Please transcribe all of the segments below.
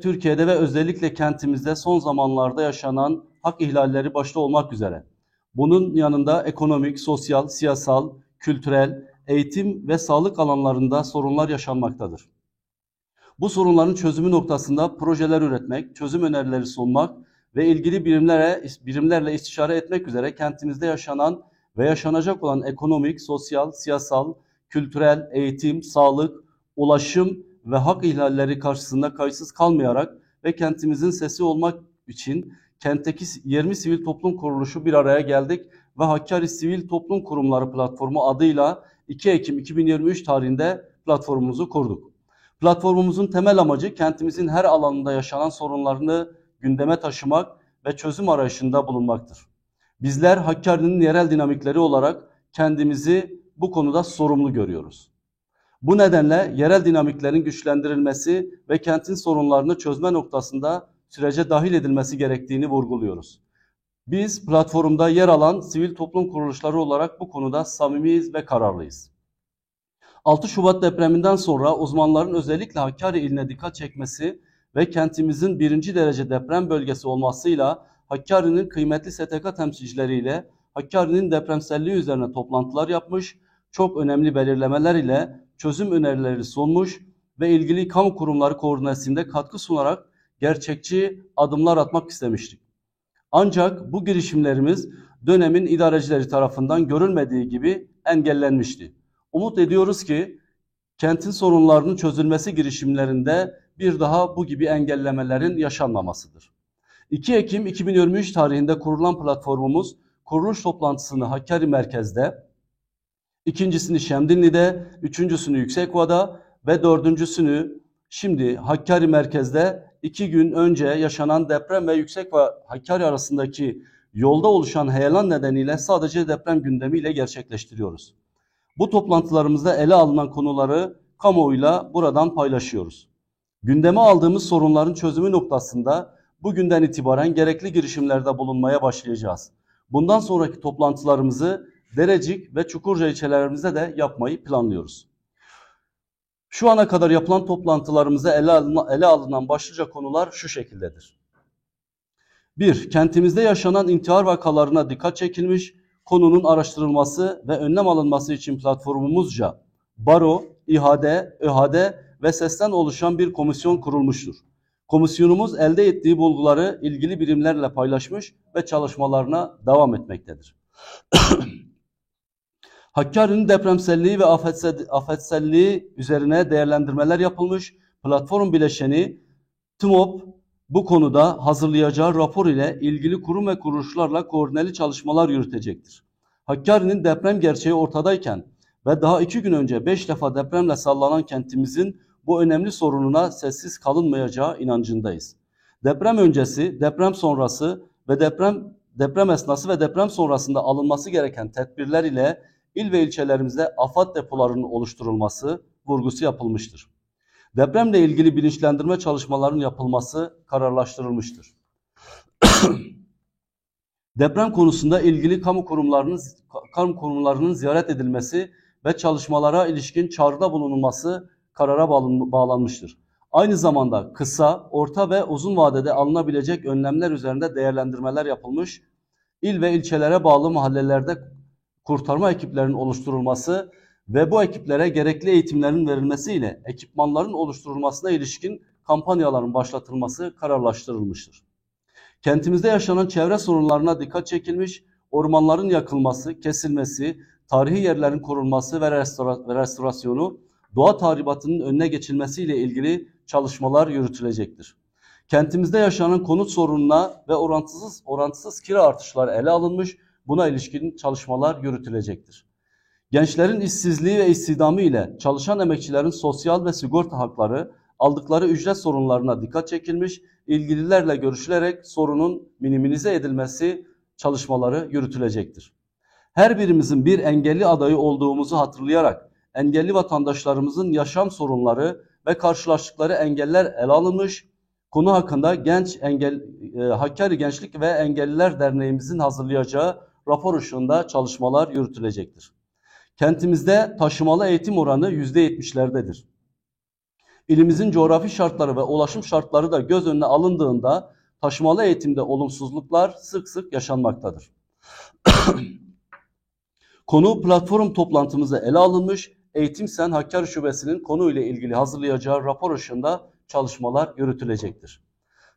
Türkiye'de ve özellikle kentimizde son zamanlarda yaşanan hak ihlalleri başta olmak üzere bunun yanında ekonomik, sosyal, siyasal, kültürel, eğitim ve sağlık alanlarında sorunlar yaşanmaktadır. Bu sorunların çözümü noktasında projeler üretmek, çözüm önerileri sunmak ve ilgili birimlerle istişare etmek üzere kentimizde yaşanan ve yaşanacak olan ekonomik, sosyal, siyasal, kültürel, eğitim, sağlık, ulaşım ve hak ihlalleri karşısında kayıtsız kalmayarak ve kentimizin sesi olmak için kentteki 20 sivil toplum kuruluşu bir araya geldik ve Hakkari Sivil Toplum Kurumları Platformu adıyla 2 Ekim 2023 tarihinde platformumuzu kurduk. Platformumuzun temel amacı kentimizin her alanında yaşanan sorunlarını gündeme taşımak ve çözüm arayışında bulunmaktır. Bizler Hakkari'nin yerel dinamikleri olarak kendimizi bu konuda sorumlu görüyoruz. Bu nedenle yerel dinamiklerin güçlendirilmesi ve kentin sorunlarını çözme noktasında sürece dahil edilmesi gerektiğini vurguluyoruz. Biz platformda yer alan sivil toplum kuruluşları olarak bu konuda samimiyiz ve kararlıyız. 6 Şubat depreminden sonra uzmanların özellikle Hakkari iline dikkat çekmesi ve kentimizin 1. derece deprem bölgesi olmasıyla Hakkari'nin kıymetli STK temsilcileriyle Hakkari'nin depremselliği üzerine toplantılar yapmış, çok önemli belirlemeler ile çözüm önerileri sunmuş ve ilgili kamu kurumları koordinasyonunda katkı sunarak gerçekçi adımlar atmak istemiştik. Ancak bu girişimlerimiz dönemin idarecileri tarafından görülmediği gibi engellenmişti. Umut ediyoruz ki kentin sorunlarının çözülmesi girişimlerinde bir daha bu gibi engellemelerin yaşanmamasıdır. 2 Ekim 2023 tarihinde kurulan platformumuz kuruluş toplantısını Hakkari merkezde, ikincisini Şemdinli'de, üçüncüsünü Yüksekova'da ve dördüncüsünü şimdi Hakkari merkezde 2 gün önce yaşanan deprem ve Yüksekova Hakkari arasındaki yolda oluşan heyelan nedeniyle sadece deprem gündemiyle gerçekleştiriyoruz. Bu toplantılarımızda ele alınan konuları kamuoyuyla buradan paylaşıyoruz. Gündeme aldığımız sorunların çözümü noktasında bugünden itibaren gerekli girişimlerde bulunmaya başlayacağız. Bundan sonraki toplantılarımızı Derecik ve Çukurca ilçelerimizde de yapmayı planlıyoruz. Şu ana kadar yapılan toplantılarımızda ele alınan başlıca konular şu şekildedir. 1. Kentimizde yaşanan intihar vakalarına dikkat çekilmiş, konunun araştırılması ve önlem alınması için platformumuzca Baro, İHAD, ÖHAD ve SES'ten oluşan bir komisyon kurulmuştur. Komisyonumuz elde ettiği bulguları ilgili birimlerle paylaşmış ve çalışmalarına devam etmektedir. Hakkari'nin depremselliği ve afetselliği üzerine değerlendirmeler yapılmış. Platform bileşeni TMOP bu konuda hazırlayacağı rapor ile ilgili kurum ve kuruluşlarla koordineli çalışmalar yürütecektir. Hakkari'nin deprem gerçeği ortadayken ve daha 2 gün önce 5 defa depremle sallanan kentimizin bu önemli sorununa sessiz kalınmayacağı inancındayız. Deprem öncesi, deprem sonrası ve deprem esnası ve deprem sonrasında alınması gereken tedbirler ile il ve ilçelerimizde afet depolarının oluşturulması vurgusu yapılmıştır. Depremle ilgili bilinçlendirme çalışmalarının yapılması kararlaştırılmıştır. Deprem konusunda ilgili kamu kurumlarının ziyaret edilmesi ve çalışmalara ilişkin çağrıda bulunulması karara bağlanmıştır. Aynı zamanda kısa, orta ve uzun vadede alınabilecek önlemler üzerinde değerlendirmeler yapılmış, il ve ilçelere bağlı mahallelerde kurtarma ekiplerinin oluşturulması ve bu ekiplere gerekli eğitimlerin verilmesiyle ekipmanların oluşturulmasına ilişkin kampanyaların başlatılması kararlaştırılmıştır. Kentimizde yaşanan çevre sorunlarına dikkat çekilmiş, ormanların yakılması, kesilmesi, tarihi yerlerin korunması ve restorasyonu, doğa tahribatının önüne geçilmesiyle ilgili çalışmalar yürütülecektir. Kentimizde yaşanan konut sorununa ve orantısız kira artışları ele alınmış, buna ilişkin çalışmalar yürütülecektir. Gençlerin işsizliği ve istihdamı ile çalışan emekçilerin sosyal ve sigorta hakları, aldıkları ücret sorunlarına dikkat çekilmiş, ilgililerle görüşülerek sorunun minimize edilmesi çalışmaları yürütülecektir. Her birimizin bir engelli adayı olduğumuzu hatırlayarak engelli vatandaşlarımızın yaşam sorunları ve karşılaştıkları engeller ele alınmış, konu hakkında Hakkari Gençlik ve Engelliler Derneğimizin hazırlayacağı rapor ışığında çalışmalar yürütülecektir. Kentimizde taşımalı eğitim oranı %70'lerdedir. İlimizin coğrafi şartları ve ulaşım şartları da göz önüne alındığında taşımalı eğitimde olumsuzluklar sık sık yaşanmaktadır. Konu platform toplantımızda ele alınmış, Eğitim Sen Hakkari Şubesi'nin konuyla ilgili hazırlayacağı rapor ışığında çalışmalar yürütülecektir.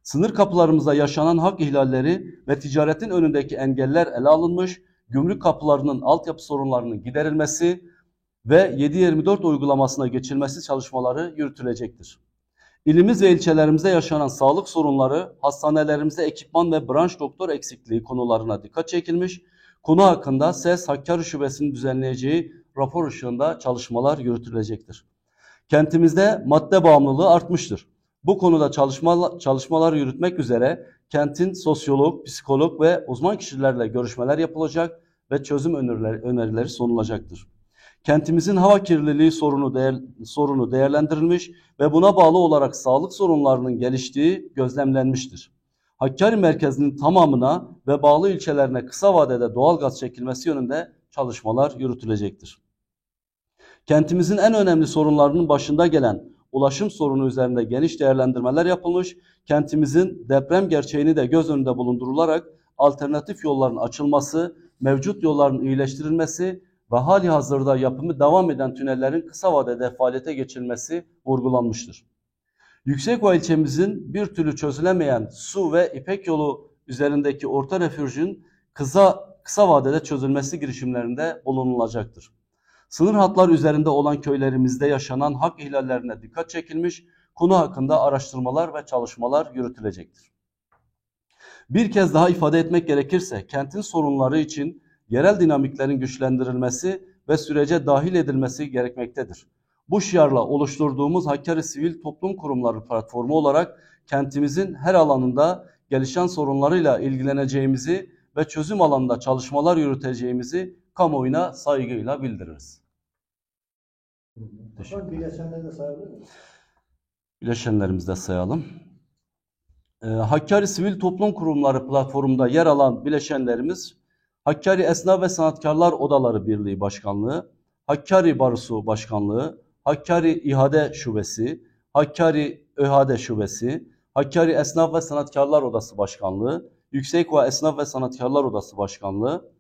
Sınır kapılarımızda yaşanan hak ihlalleri ve ticaretin önündeki engeller ele alınmış, gümrük kapılarının altyapı sorunlarının giderilmesi ve 7/24 uygulamasına geçilmesi çalışmaları yürütülecektir. İlimiz ve ilçelerimizde yaşanan sağlık sorunları, hastanelerimizde ekipman ve branş doktor eksikliği konularına dikkat çekilmiş, konu hakkında SES Hakkari Şubesi'nin düzenleyeceği rapor ışığında çalışmalar yürütülecektir. Kentimizde madde bağımlılığı artmıştır. Bu konuda çalışmalar yürütmek üzere kentin sosyolog, psikolog ve uzman kişilerle görüşmeler yapılacak ve çözüm önerileri sunulacaktır. Kentimizin hava kirliliği sorunu değerlendirilmiş ve buna bağlı olarak sağlık sorunlarının geliştiği gözlemlenmiştir. Hakkari merkezinin tamamına ve bağlı ilçelerine kısa vadede doğalgaz çekilmesi yönünde çalışmalar yürütülecektir. Kentimizin en önemli sorunlarının başında gelen ulaşım sorunu üzerinde geniş değerlendirmeler yapılmış, kentimizin deprem gerçeğini de göz önünde bulundurularak alternatif yolların açılması, mevcut yolların iyileştirilmesi ve halihazırda yapımı devam eden tünellerin kısa vadede faaliyete geçirilmesi vurgulanmıştır. Yüksekova ilçemizin bir türlü çözülemeyen su ve İpek yolu üzerindeki orta refüjün kısa vadede çözülmesi girişimlerinde bulunulacaktır. Sınır hatları üzerinde olan köylerimizde yaşanan hak ihlallerine dikkat çekilmiş, konu hakkında araştırmalar ve çalışmalar yürütülecektir. Bir kez daha ifade etmek gerekirse kentin sorunları için yerel dinamiklerin güçlendirilmesi ve sürece dahil edilmesi gerekmektedir. Bu şiarla oluşturduğumuz Hakkari Sivil Toplum Kurumları platformu olarak kentimizin her alanında gelişen sorunlarıyla ilgileneceğimizi ve çözüm alanında çalışmalar yürüteceğimizi kamuoyuna saygıyla bildiririz. Bileşenleri de sayabilir miyiz? Bileşenlerimizi de sayalım. Hakkari Sivil Toplum Kurumları platformunda yer alan bileşenlerimiz Hakkari Esnaf ve Sanatkarlar Odaları Birliği Başkanlığı, Hakkari Barosu Başkanlığı, Hakkari İHADE Şubesi, Hakkari ÖHADE Şubesi, Hakkari Esnaf ve Sanatkarlar Odası Başkanlığı, Yüksekova Esnaf ve Sanatkarlar Odası Başkanlığı,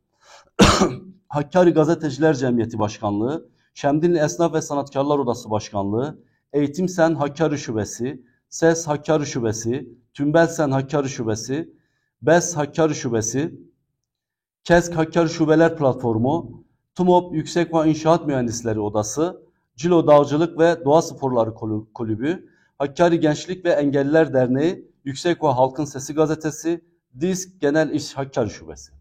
Hakkari Gazeteciler Cemiyeti Başkanlığı, Şemdinli Esnaf ve Sanatkarlar Odası Başkanlığı, Eğitim Sen Hakkari Şubesi, SES Hakkari Şubesi, Tümbel Sen Hakkari Şubesi, BES Hakkari Şubesi, KESK Hakkari Şubeler Platformu, TUMOP Yüksekova İnşaat Mühendisleri Odası, Cilo Dağcılık ve Doğa Sporları Kulübü, Hakkari Gençlik ve Engelliler Derneği, Yüksekova Halkın Sesi Gazetesi, DİSK Genel İş Hakkari Şubesi.